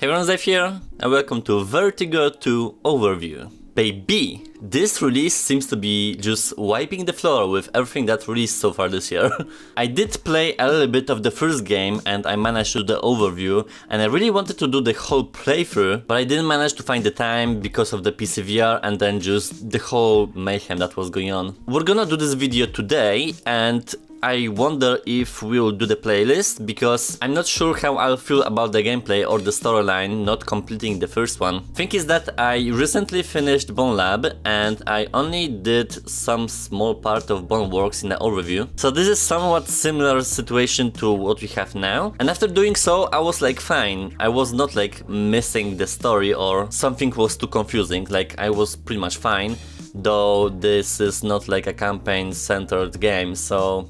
Hey everyone, Zayf here, and welcome to Vertigo 2 Overview. Baby, this release seems to be just wiping the floor with everything that's released so far this year. I did play a little bit of the first game and I managed to do the overview, and I really wanted to do the whole playthrough, but I didn't manage to find the time because of the PCVR and then just the whole mayhem that was going on. We're gonna do this video today, and I wonder if we'll do the playlist, because I'm not sure how I'll feel about the gameplay or the storyline not completing the first one. Thing is that I recently finished BONELAB and I only did some small part of Boneworks in the overview. So this is somewhat similar situation to what we have now. And after doing so, I was like fine. I was not like missing the story or something was too confusing. Like I was pretty much fine, though this is not like a campaign-centered game, so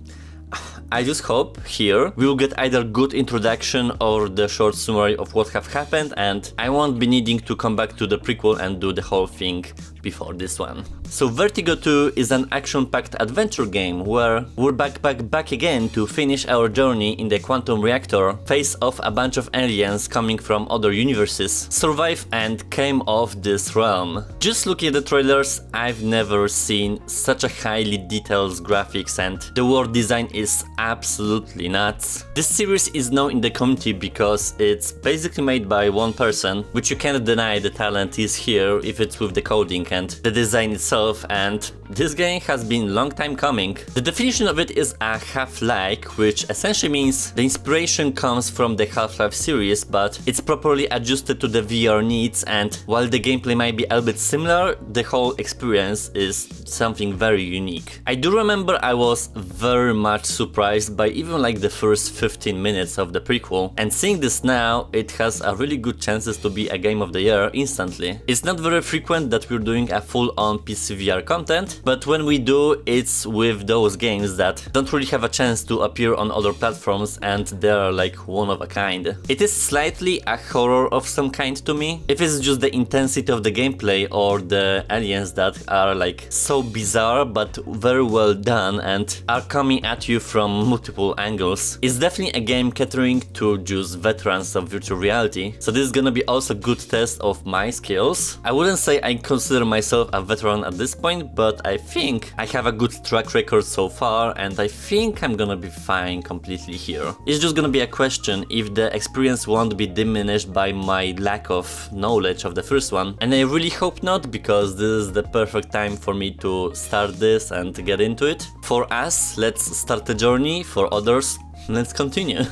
I just hope here we'll get either good introduction or the short summary of what have happened, and I won't be needing to come back to the prequel and do the whole thing before this one. So Vertigo 2 is an action-packed adventure game where we're back again to finish our journey in the quantum reactor, face off a bunch of aliens coming from other universes, survive and came off this realm. Just looking at the trailers, I've never seen such a highly detailed graphics, and the world design is absolutely nuts. This series is known in the community because it's basically made by one person, which you cannot deny the talent is here if it's with the coding and the design itself, and this game has been long time coming. The definition of it is a Half-like, which essentially means the inspiration comes from the Half-Life series, but it's properly adjusted to the VR needs, and while the gameplay might be a little bit similar, the whole experience is something very unique. I do remember I was very much surprised by even like the first 15 minutes of the prequel, and seeing this now, it has a really good chances to be a game of the year instantly. It's not very frequent that we're doing a full-on PCVR content, but when we do, it's with those games that don't really have a chance to appear on other platforms and they're like one of a kind. It is slightly a horror of some kind to me. If it's just the intensity of the gameplay or the aliens that are like so bizarre but very well done and are coming at you from multiple angles. It's definitely a game catering to just veterans of virtual reality, so this is gonna be also a good test of my skills. I wouldn't say I consider myself a veteran at this point, but I think I have a good track record so far, and I think I'm gonna be fine completely here. It's just gonna be a question if the experience won't be diminished by my lack of knowledge of the first one, and I really hope not, because this is the perfect time for me to start this and get into it. For us, let's start the journey. For others, let's continue.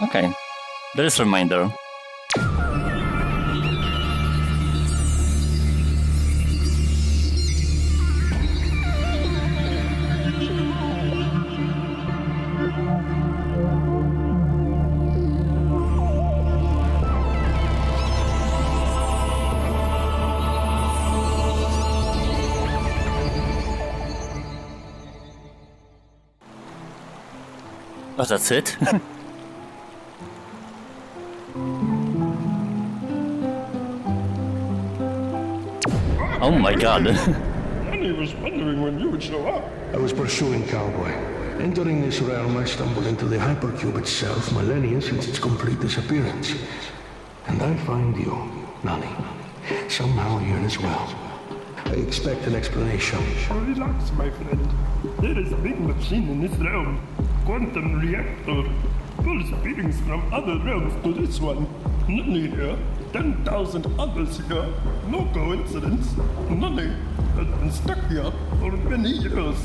Okay, there is a reminder. Oh, that's it? Oh my god. I was wondering when you would show up. I was pursuing Cowboy. Entering this realm, I stumbled into the hypercube itself, millennia since its complete disappearance. And I find you, Nani, somehow here as well. I expect an explanation. Relax, my friend. There is a big machine in this realm. Quantum reactor. Pulls beings from other realms to this one. Nani here. 10,000 others here. No coincidence. Nani has been stuck here for many years.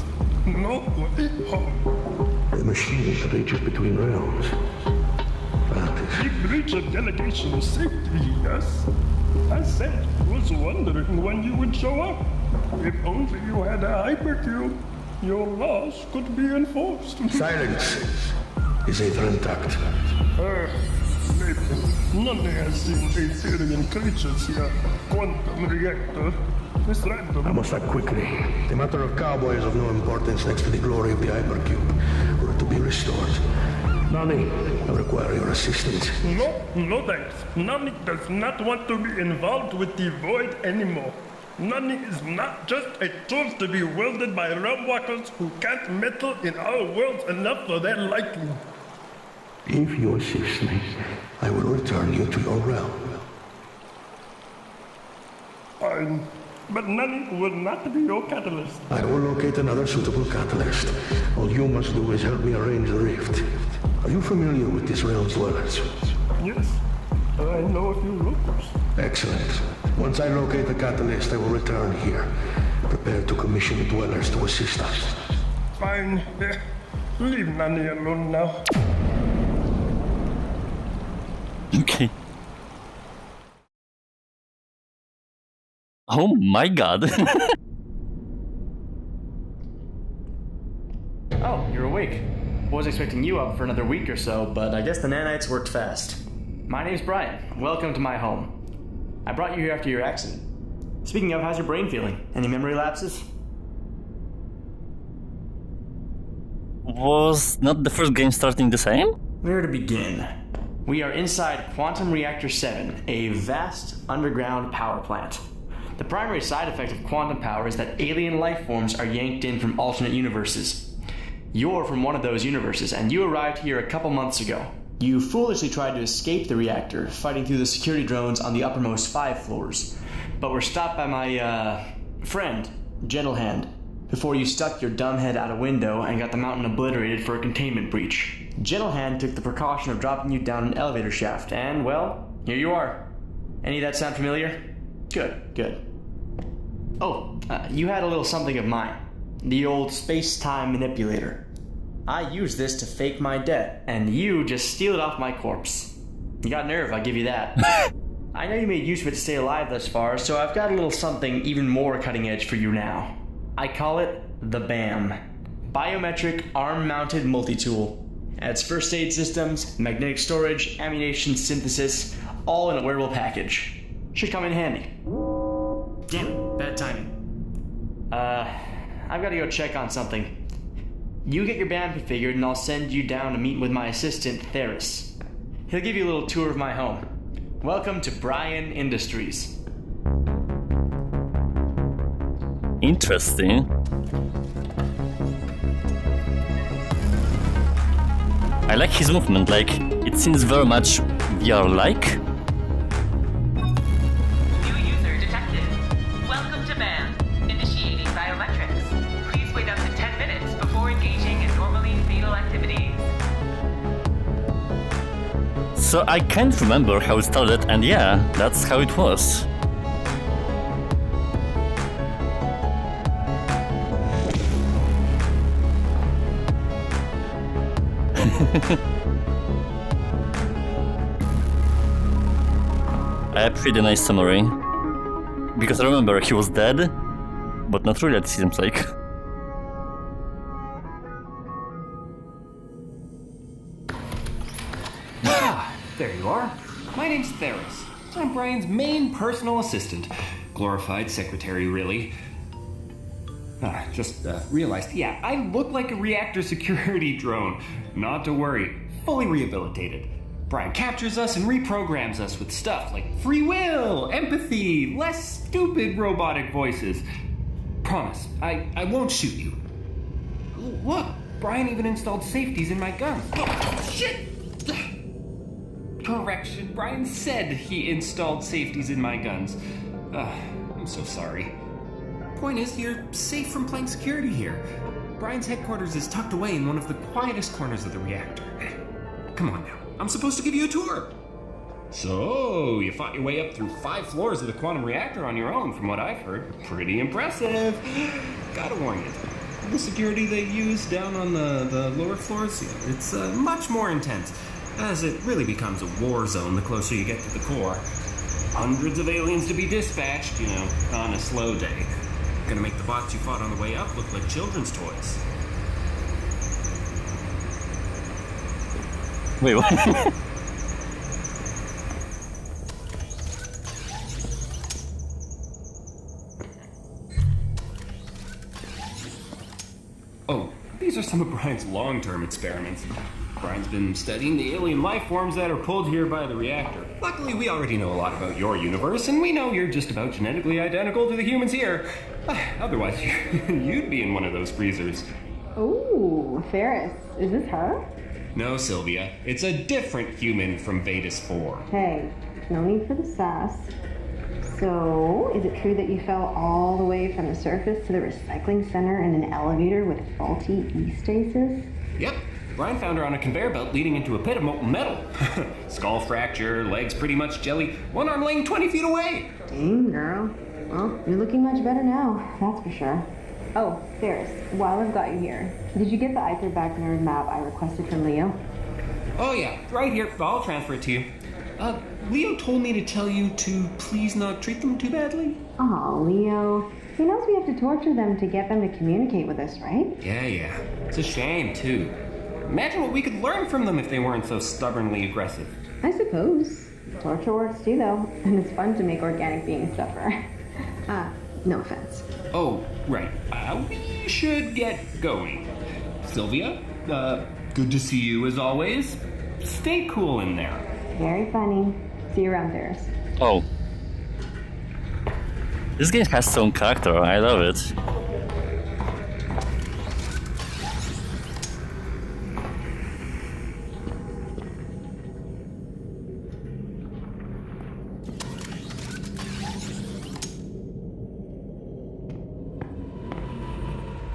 No way home. The machine reaches between realms. Big breach of delegation safety, yes? I said, was wondering when you would show up. If only you had a hypercube, your laws could be enforced. Silence! Is Aether intact? Maybe. None has seen Aetherian creatures here. Quantum reactor. It's random. I must act quickly. The matter of Cowboy is of no importance next to the glory of the hypercube. Were it to be restored. Nani, I require your assistance. No thanks. Nani does not want to be involved with the Void anymore. Nani is not just a tool to be wielded by realm walkers who can't meddle in our worlds enough for their liking. If you assist me, I will return you to your realm. Fine. But Nanny will not be your catalyst. I will locate another suitable catalyst. All you must do is help me arrange the rift. Are you familiar with this realm's dwellers? Yes, I know a few locals. Excellent. Once I locate the catalyst, I will return here, prepared to commission the dwellers to assist us. Fine. Leave Nanny alone now. Okay. Oh my god. Oh, you're awake. Was expecting you up for another week or so, but I guess the nanites worked fast. My name's Brian. Welcome to my home. I brought you here after your accident. Speaking of, how's your brain feeling? Any memory lapses? Was not the first game starting the same? Where to begin? We are inside Quantum Reactor 7, a vast underground power plant. The primary side effect of quantum power is that alien life forms are yanked in from alternate universes. You're from one of those universes, and you arrived here a couple months ago. You foolishly tried to escape the reactor, fighting through the security drones on the uppermost 5 floors, but were stopped by my, friend, Gentlehand, before you stuck your dumb head out a window and got the mountain obliterated for a containment breach. Gentlehand took the precaution of dropping you down an elevator shaft, and, well, here you are. Any of that sound familiar? Good, good. Oh, you had a little something of mine. The old space-time manipulator. I used this to fake my death, and you just steal it off my corpse. You got nerve, I'll give you that. I know you made use of it to stay alive thus far, so I've got a little something even more cutting edge for you now. I call it the BAM. Biometric Arm-Mounted Multi-Tool. Adds first aid systems, magnetic storage, ammunition synthesis, all in a wearable package. Should come in handy. Damn it, bad timing. I've got to go check on something. You get your BAM configured and I'll send you down to meet with my assistant, Theris. He'll give you a little tour of my home. Welcome to Brian Industries. Interesting. I like his movement, like, it seems very much VR-like. New user detected. Welcome to BAM. Initiating biometrics. Please wait up to 10 minutes before engaging in normally fatal activities. So I can't remember how it started, and yeah, that's how it was. I appreciate a nice summary. Because I remember he was dead, but not really, it seems like. There you are. My name's Theris. I'm Brian's main personal assistant. Glorified secretary, really. Just realized, yeah, I look like a reactor security drone. Not to worry, fully rehabilitated. Brian captures us and reprograms us with stuff like free will, empathy, less stupid robotic voices. Promise, I won't shoot you. Look, Brian even installed safeties in my guns. Oh, shit! Correction, Brian said he installed safeties in my guns. I'm so sorry. Point is, you're safe from playing security here. Brian's headquarters is tucked away in one of the quietest corners of the reactor. Come on now, I'm supposed to give you a tour. So, you fought your way up through 5 floors of the quantum reactor on your own, from what I've heard. Pretty impressive. Gotta warn you, the security they use down on the lower floors, it's much more intense, as it really becomes a war zone the closer you get to the core. Hundreds of aliens to be dispatched, on a slow day. Gonna make the bots you fought on the way up look like children's toys. Wait, what? Oh, these are some of Brian's long-term experiments. Brian's been studying the alien life forms that are pulled here by the reactor. Luckily, we already know a lot about your universe, and we know you're just about genetically identical to the humans here. Otherwise, you'd be in one of those freezers. Ooh, Ferris. Is this her? No, Sylvia. It's a different human from Vetus 4. Hey, no need for the sass. So, is it true that you fell all the way from the surface to the recycling center in an elevator with faulty E-stasis? Yep. Brian found her on a conveyor belt leading into a pit of molten metal. Skull fracture, legs pretty much jelly, one arm laying 20 feet away. Dang, girl. Well, you're looking much better now, that's for sure. Oh, Ferris, while I've got you here, did you get the Hyperback nerd map I requested from Leo? Oh yeah, right here. I'll transfer it to you. Leo told me to tell you to please not treat them too badly. Aw, Leo. He knows we have to torture them to get them to communicate with us, right? Yeah. It's a shame, too. Imagine what we could learn from them if they weren't so stubbornly aggressive. I suppose. Torture works too, though, and it's fun to make organic beings suffer. No offense. Oh, right. We should get going. Sylvia, good to see you as always. Stay cool in there. Very funny. See you around, Ferris. Oh. This game has its own character, I love it.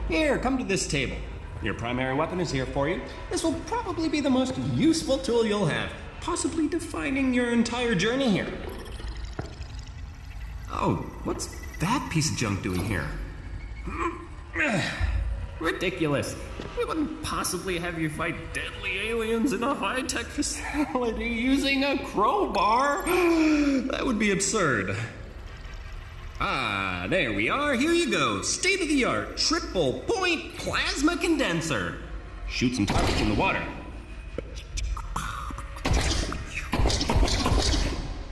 Here, come to this table. Your primary weapon is here for you. This will probably be the most useful tool you'll have, possibly defining your entire journey here. Oh, what's that piece of junk doing here? Ridiculous. We wouldn't possibly have you fight deadly aliens in a high-tech facility using a crowbar. That would be absurd. Ah, there we are. Here you go. State-of-the-art triple-point plasma condenser. Shoot some targets in the water.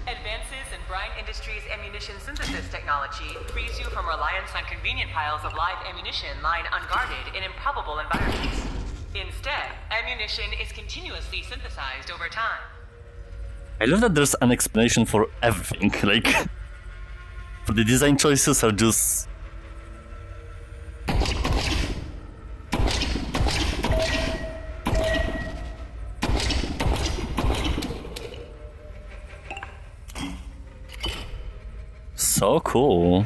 Advances in Brine Industries' ammunition synthesis technology frees you from reliance on convenient piles of live ammunition lying unguarded in improbable environments. Instead, ammunition is continuously synthesized over time. I love that there's an explanation for everything, like... the design choices are just... so cool.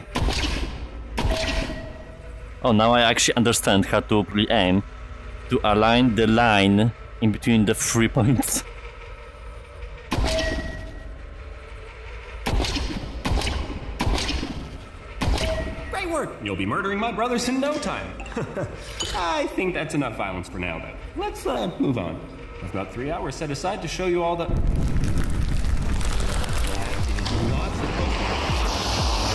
Oh, now I actually understand how to really aim. To align the line in between the 3 points. You'll be murdering my brothers in no time. I think that's enough violence for now, though. Let's move on. I've got 3 hours set aside to show you all the... That is not supposed to...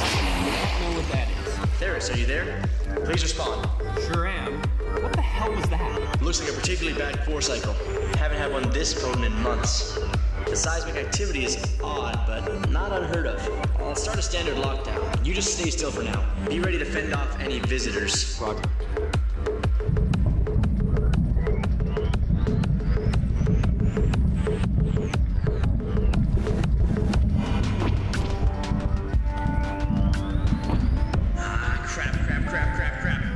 I don't know what that is. Ferris, are you there? Please respond. Sure am. What the hell was that? Looks like a particularly bad core cycle. Haven't had one this potent in months. The seismic activity is odd, but not unheard of. I'll start a standard lockdown. You just stay still for now. Be ready to fend off any visitors. Roger. Crap.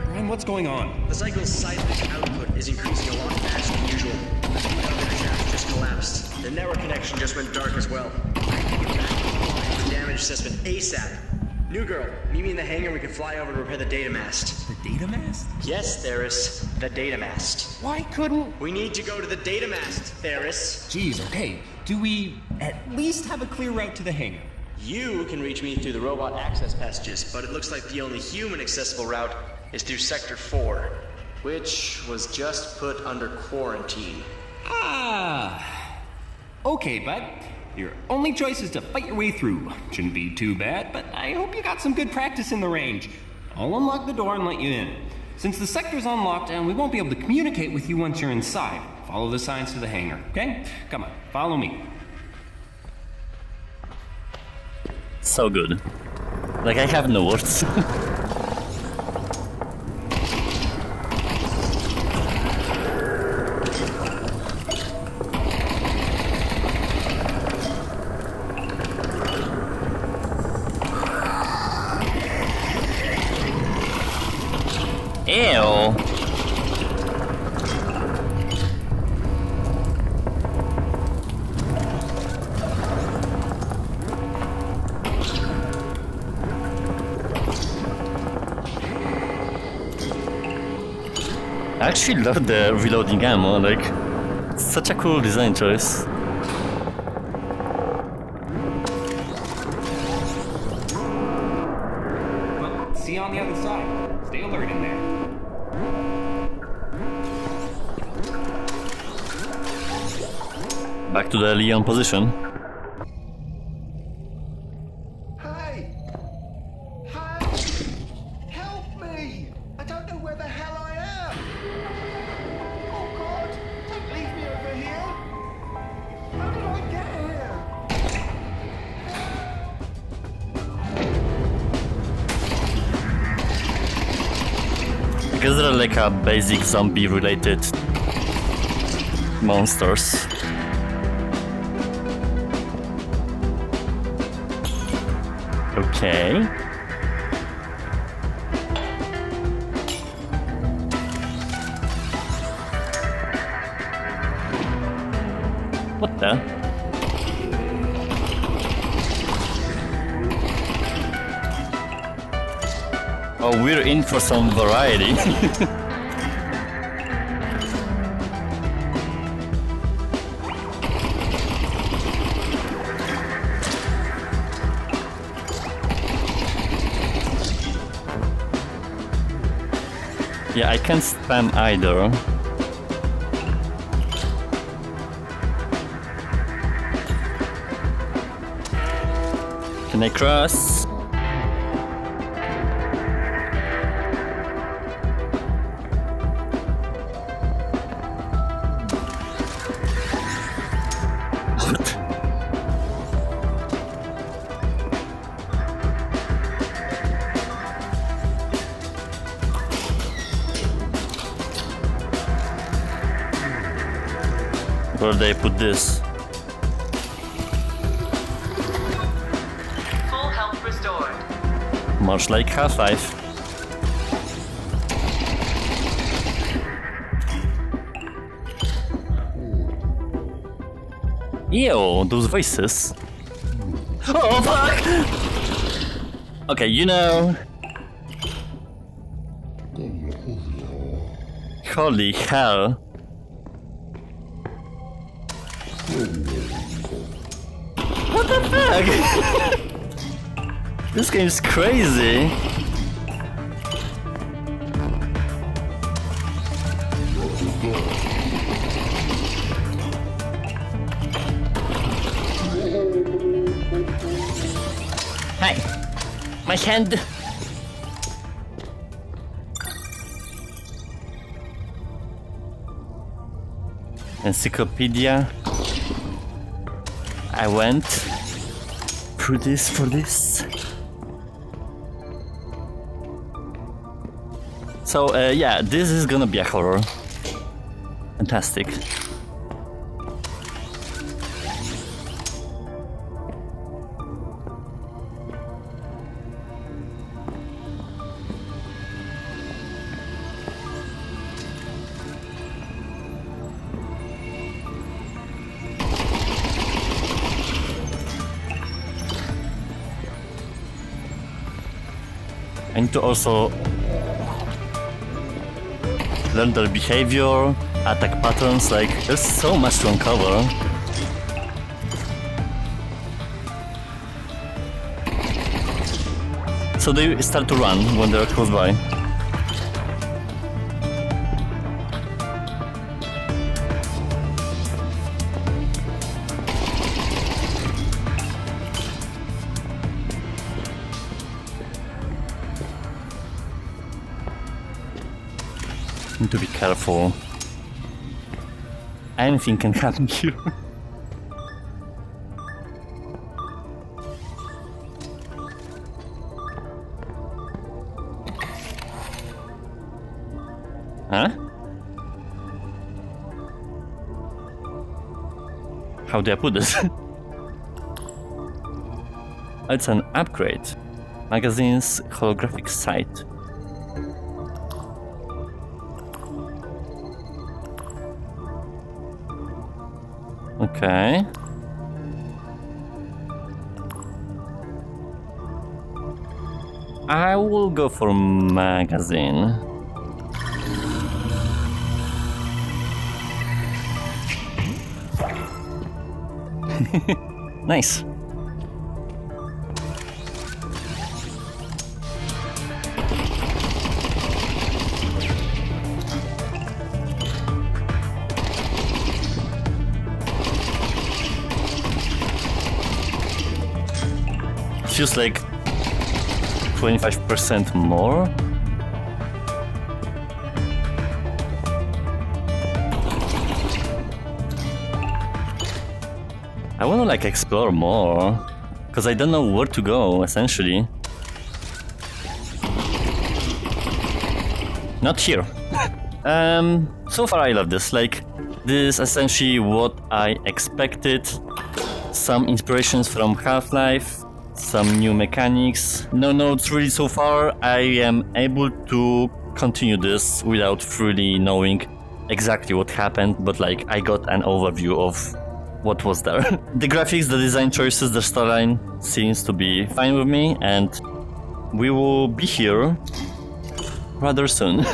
Brian, what's going on? The cycle's seismic output is increasing a lot faster than usual. The elevator shaft just collapsed. The network connection just went dark as well. The damage assessment ASAP. New girl, meet me in the hangar. We can fly over to repair the data mast. The data mast? Yes, Theris, the data mast. Why couldn't... We need to go to the data mast, Theris. Geez, okay. Do we at least have a clear route to the hangar? You can reach me through the robot access passages, but it looks like the only human accessible route is through Sector 4, which was just put under quarantine. Ah. Okay, bud. Your only choice is to fight your way through. Shouldn't be too bad, but I hope you got some good practice in the range. I'll unlock the door and let you in. Since the sector's on lockdown, we won't be able to communicate with you once you're inside. Follow the signs to the hangar, okay? Come on, follow me. So good. Like, I have no words. Ew. I actually love the reloading ammo, like, it's such a cool design choice. Well, see you on the other side. Stay alert in there. Back to the Leon position. Hey! Hey! Help me! I don't know where the hell I am! Oh God! Don't leave me over here! How did I get here? I guess they're like a basic zombie-related monsters. Okay. What the? Oh, we're in for some variety. Yeah, I can't spam either. Can I cross? Where they put this? Full health restored. Much like Half-Life. Ew, those voices. Oh fuck! Okay, you know. Holy hell. What the fuck? This game's crazy. Hi, my hand. Encyclopedia. I went through this for this. So yeah, this is gonna be a horror. Fantastic. I need to also learn their behavior, attack patterns, like there's so much to uncover. So they start to run when they're close by. Need to be careful. Anything can happen here. Huh? How do I put this? It's an upgrade. Magazine's holographic sight. Okay. I will go for magazine. Nice. Feels like 25% more. I wanna like explore more, cause I don't know where to go essentially. Not here. So far I love this. Like, this is essentially what I expected. Some inspirations from Half-Life, some new mechanics. No notes really so far. I am able to continue this without really knowing exactly what happened, but like I got an overview of what was there. The graphics, the design choices, the storyline seems to be fine with me, and we will be here rather soon.